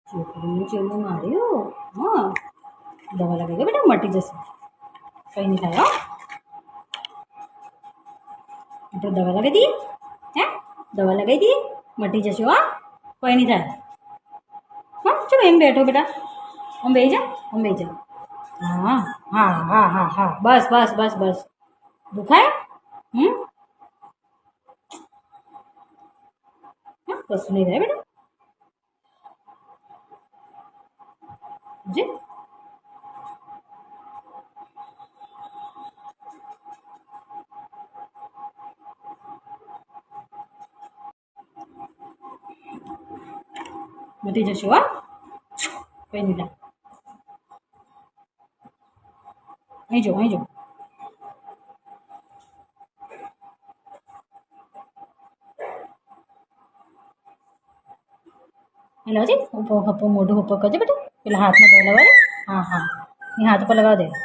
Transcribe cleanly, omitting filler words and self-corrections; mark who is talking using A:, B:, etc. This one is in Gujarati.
A: છોકરીને ચેલું માર્યું. હા, દવા લગાવી બેટા, મટી જશે, કંઈ નહીં થાય. તો દવા લગાવી દઈએ. હે, દવા લગાવી દઈએ, મટી જશે. હા, કંઈ નહીં થાય. હા, ચલો એમ બેઠો બેટા, આમ બેસી જા, આમ બેસી જા. હા હા હા હા હા, બસ બસ બસ બસ. દુખાય? હા, કશું નહીં થાય બેટા. જી મટી જશે. હા, કંઈ નહીં થાય. અહીં જો, અહીં જો. હેલો જી, મોઢું ઉપર કરજો બેટા, પેલા હાથમાં દવા લગાવે. હા હા, એ હાથ ઉપર લગાવી દે.